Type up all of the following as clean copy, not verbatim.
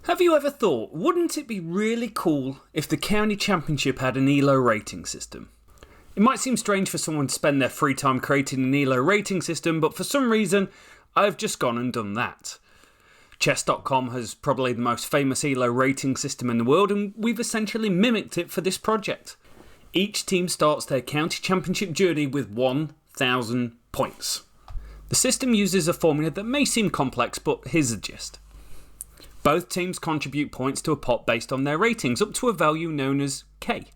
Have you ever thought, wouldn't it be really cool if the County Championship had an ELO rating system? It might seem strange for someone to spend their free time creating an ELO rating system, but for some reason, I've just gone and done that. Chess.com has probably the most famous ELO rating system in the world, and we've essentially mimicked it for this project. Each team starts their County Championship journey with 1,000 points. The system uses a formula that may seem complex, but here's the gist. Both teams contribute points to a pot based on their ratings, up to a value known as K.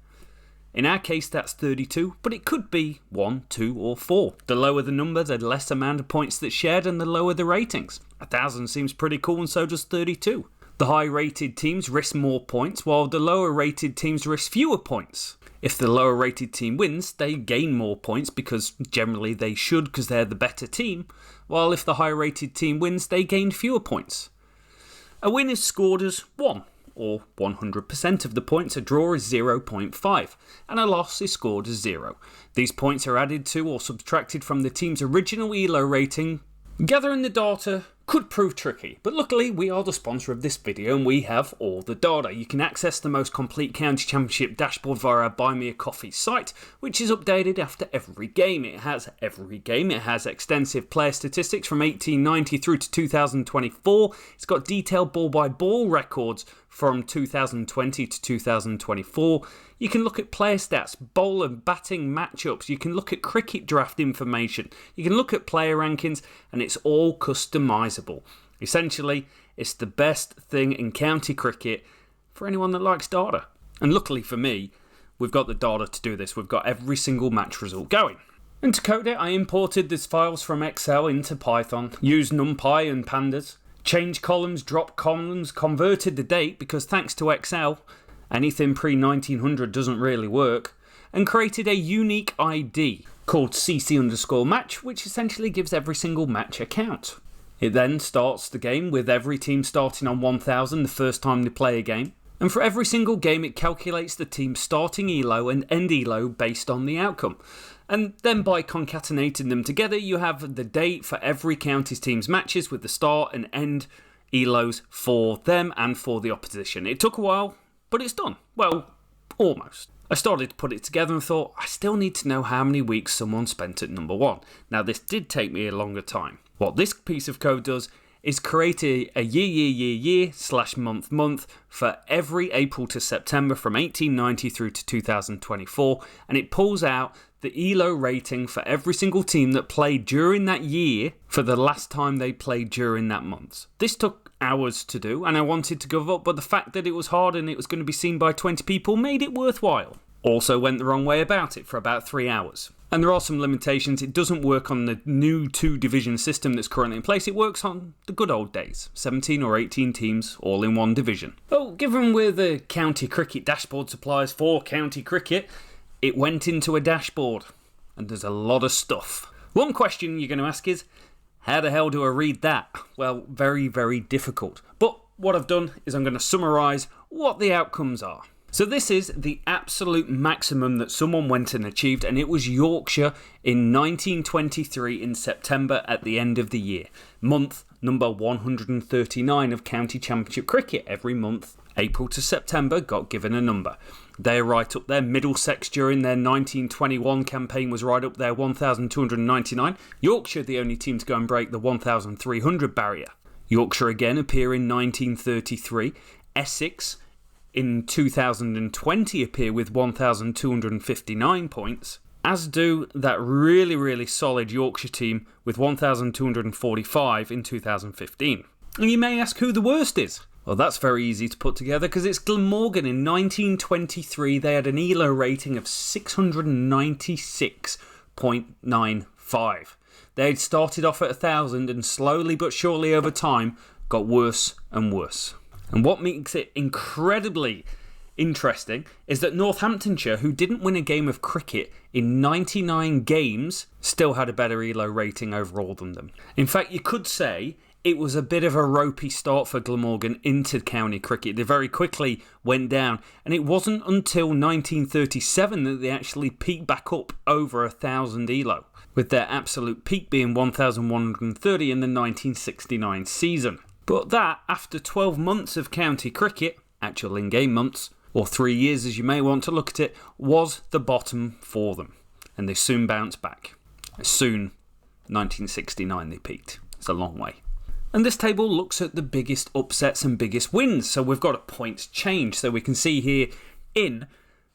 In our case, that's 32, but it could be 1, 2, or 4. The lower the number, the less amount of points that's shared, and the lower the ratings. 1,000 seems pretty cool, and so does 32. The high-rated teams risk more points, while the lower-rated teams risk fewer points. If the lower-rated team wins, they gain more points, because generally they should, because they're the better team, while if the high-rated team wins, they gain fewer points. A win is scored as 1, or 100% of the points. A draw is 0.5, and a loss is scored as 0. These points are added to or subtracted from the team's original ELO rating. Gathering the data could prove tricky, but luckily we are the sponsor of this video and we have all the data. You can access the most complete County Championship dashboard via our Buy Me a Coffee site, which is updated after every game. It has extensive player statistics from 1890 through to 2024. It's got detailed ball-by-ball records from 2020 to 2024. You can look at player stats, bowler and batting matchups. You can look at cricket draft information. You can look at player rankings, and it's all customizable. Essentially, it's the best thing in county cricket for anyone that likes data. And luckily for me, we've got the data to do this. We've got every single match result going. And to code it, I imported these files from Excel into Python, used NumPy and Pandas, changed columns, dropped columns, converted the date because thanks to Excel, anything pre-1900 doesn't really work, and created a unique ID called CC_match, which essentially gives every single match a count. It then starts the game with every team starting on 1,000 the first time they play a game, and for every single game it calculates the team's starting ELO and end ELO based on the outcome. And then by concatenating them together, you have the date for every county's team's matches with the start and end ELOs for them and for the opposition. It took a while, but it's done. Well, almost. I started to put it together and thought, I still need to know how many weeks someone spent at number 1. Now, this did take me a longer time. What this piece of code does is create a year/month for every April to September from 1890 through to 2024, and it pulls out the ELO rating for every single team that played during that year for the last time they played during that month. This took hours to do, and I wanted to give up, but the fact that it was hard and it was going to be seen by 20 people made it worthwhile. Also went the wrong way about it for about 3 hours. And there are some limitations. It doesn't work on the new 2-division system that's currently in place. It works on the good old days. 17 or 18 teams all in one division. Well, given we're the county cricket dashboard suppliers for county cricket, it went into a dashboard. And there's a lot of stuff. One question you're going to ask is, how the hell do I read that? Well, very, very difficult. But what I've done is I'm going to summarise what the outcomes are. So this is the absolute maximum that someone went and achieved, and it was Yorkshire in 1923 in September at the end of the year. Month number 139 of County Championship Cricket. Every month, April to September, got given a number. They're right up there. Middlesex during their 1921 campaign was right up there, 1,299. Yorkshire, the only team to go and break the 1,300 barrier. Yorkshire again appear in 1933. Essex in 2020 appear with 1,259 points, as do that really, really solid Yorkshire team with 1,245 in 2015. And you may ask who the worst is. Well, that's very easy to put together because it's Glamorgan. In 1923, they had an ELO rating of 696.95. They'd started off at 1,000 and slowly but surely over time got worse and worse. And what makes it incredibly interesting is that Northamptonshire, who didn't win a game of cricket in 99 games, still had a better ELO rating overall than them. In fact, you could say it was a bit of a ropey start for Glamorgan into county cricket. They very quickly went down, and it wasn't until 1937 that they actually peaked back up over 1,000 ELO, with their absolute peak being 1,130 in the 1969 season. But that, after 12 months of county cricket, actual in-game months, or 3 years as you may want to look at it, was the bottom for them. And they soon bounced back. Soon, 1969 they peaked. It's a long way. And this table looks at the biggest upsets and biggest wins. So we've got a points change. So we can see here in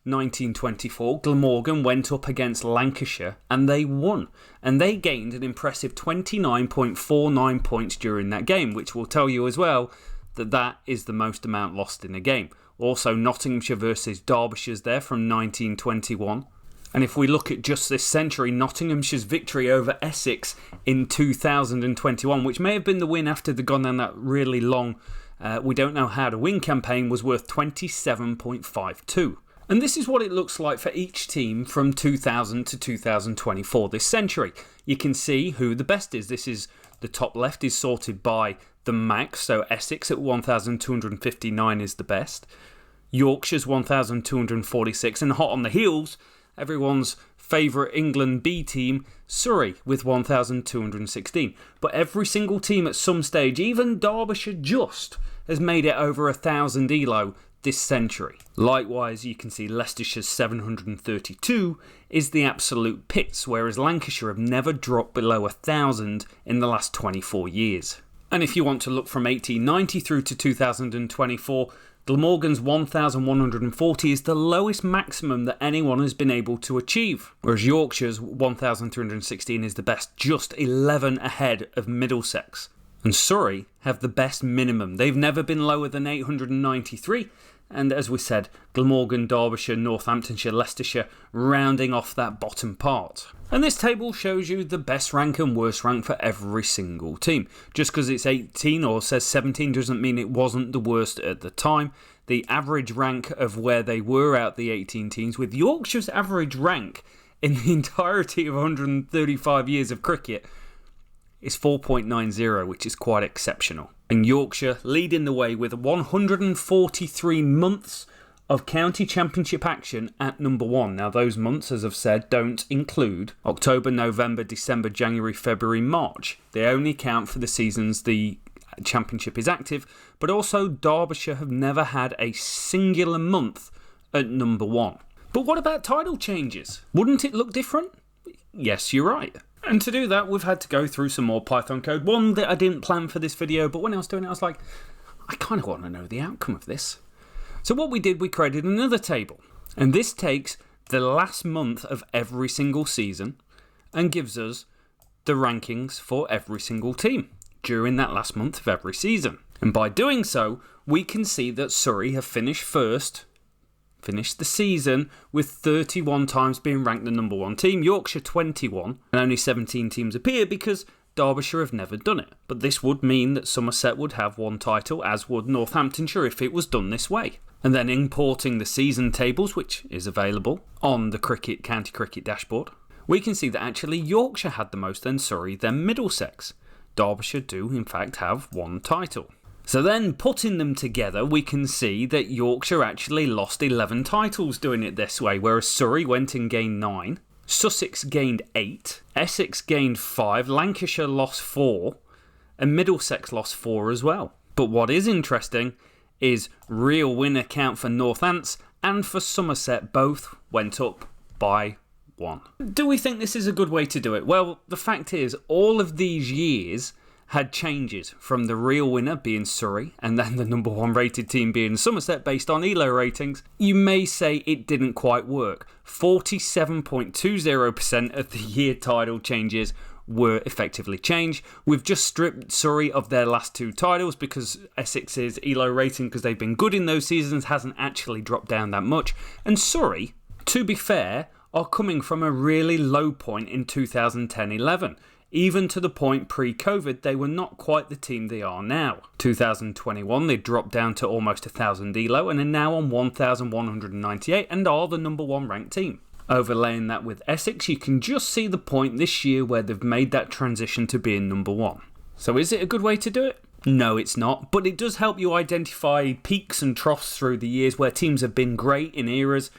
1924, Glamorgan went up against Lancashire and they won. And they gained an impressive 29.49 points during that game, which will tell you as well that that is the most amount lost in a game. Also, Nottinghamshire versus Derbyshire's there from 1921. And if we look at just this century, Nottinghamshire's victory over Essex in 2021, which may have been the win after they'd gone down that really long we don't know how to win campaign, was worth 27.52. And this is what it looks like for each team from 2000 to 2024 this century. You can see who the best is. This is the top left is sorted by the max, so Essex at 1,259 is the best. Yorkshire's 1,246, and hot on the heels, everyone's favourite England B team, Surrey, with 1,216. But every single team at some stage, even Derbyshire just, has made it over 1,000 ELO this century. Likewise, you can see Leicestershire's 732 is the absolute pits, whereas Lancashire have never dropped below 1,000 in the last 24 years. And if you want to look from 1890 through to 2024, Glamorgan's 1,140 is the lowest maximum that anyone has been able to achieve, whereas Yorkshire's 1,316 is the best, just 11 ahead of Middlesex. And Surrey have the best minimum. They've never been lower than 893, and as we said, Glamorgan, Derbyshire, Northamptonshire, Leicestershire rounding off that bottom part. And this table shows you the best rank and worst rank for every single team. Just because it's 18 or says 17 doesn't mean it wasn't the worst at the time. The average rank of where they were out the 18 teams, with Yorkshire's average rank in the entirety of 135 years of cricket, is 4.90, which is quite exceptional. And Yorkshire leading the way with 143 months of county championship action at number 1. Now those months, as I've said, don't include October, November, December, January, February, March. They only count for the seasons the championship is active, but also Derbyshire have never had a singular month at number 1. But what about title changes? Wouldn't it look different? Yes, you're right. And to do that, we've had to go through some more Python code. One that I didn't plan for this video, but when I was doing it, I was like, I kind of want to know the outcome of this. So what we did, we created another table. And this takes the last month of every single season and gives us the rankings for every single team during that last month of every season. And by doing so, we can see that Surrey have finished the season with 31 times being ranked the number 1 team, Yorkshire 21, and only 17 teams appear because Derbyshire have never done it. But this would mean that Somerset would have 1 title, as would Northamptonshire if it was done this way. And then importing the season tables, which is available on the County Cricket dashboard, we can see that actually Yorkshire had the most, then Surrey, then Middlesex. Derbyshire do in fact have 1 title. So then, putting them together, we can see that Yorkshire actually lost 11 titles doing it this way, whereas Surrey went and gained 9, Sussex gained 8, Essex gained 5, Lancashire lost 4, and Middlesex lost 4 as well. But what is interesting is real winner count for Northants and for Somerset both went up by 1. Do we think this is a good way to do it? Well, the fact is, all of these years had changes, from the real winner being Surrey and then the number 1 rated team being Somerset based on ELO ratings. You may say it didn't quite work. 47.20% of the year title changes were effectively changed. We've just stripped Surrey of their last 2 titles because Essex's ELO rating, because they've been good in those seasons, hasn't actually dropped down that much. And Surrey, to be fair, are coming from a really low point in 2010-11. Even to the point pre-COVID, they were not quite the team they are now. 2021, they dropped down to almost 1,000 ELO and are now on 1,198 and are the number 1 ranked team. Overlaying that with Essex, you can just see the point this year where they've made that transition to being number 1. So is it a good way to do it? No, it's not, but it does help you identify peaks and troughs through the years where teams have been great in eras,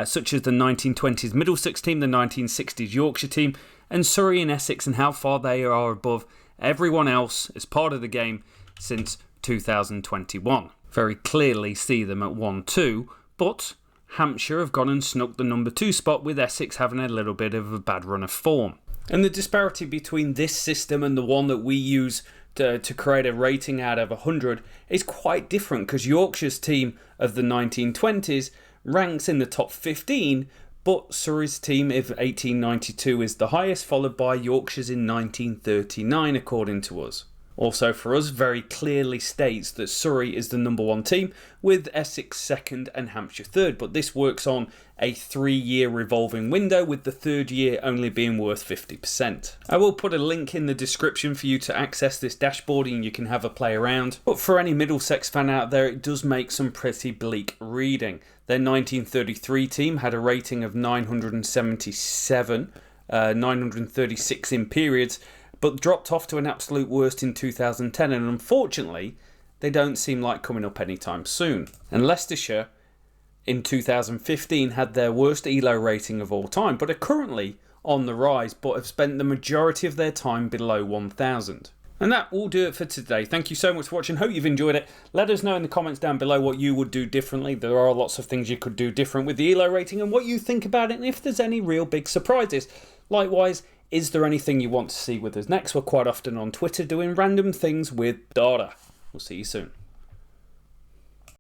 such as the 1920s Middlesex team, the 1960s Yorkshire team, and Surrey and Essex, and how far they are above everyone else as part of the game since 2021. Very clearly see them at 1-2, but Hampshire have gone and snuck the number 2 spot, with Essex having a little bit of a bad run of form. And the disparity between this system and the one that we use to create a rating out of 100 is quite different, because Yorkshire's team of the 1920s ranks in the top 15, but Surrey's team of 1892 is the highest, followed by Yorkshire's in 1939 according to us. Also for us, very clearly states that Surrey is the number 1 team, with Essex second and Hampshire third, but this works on a 3-year revolving window, with the third year only being worth 50%. I will put a link in the description for you to access this dashboard and you can have a play around, but for any Middlesex fan out there, it does make some pretty bleak reading. Their 1933 team had a rating of 977, 936 in periods, but dropped off to an absolute worst in 2010, and unfortunately they don't seem like coming up anytime soon. And Leicestershire in 2015 had their worst ELO rating of all time, but are currently on the rise, but have spent the majority of their time below 1000. And that will do it for today. Thank you so much for watching. Hope you've enjoyed it. Let us know in the comments down below what you would do differently. There are lots of things you could do different with the ELO rating, and what you think about it, and if there's any real big surprises. Likewise, is there anything you want to see with us next? We're quite often on Twitter doing random things with data. We'll see you soon.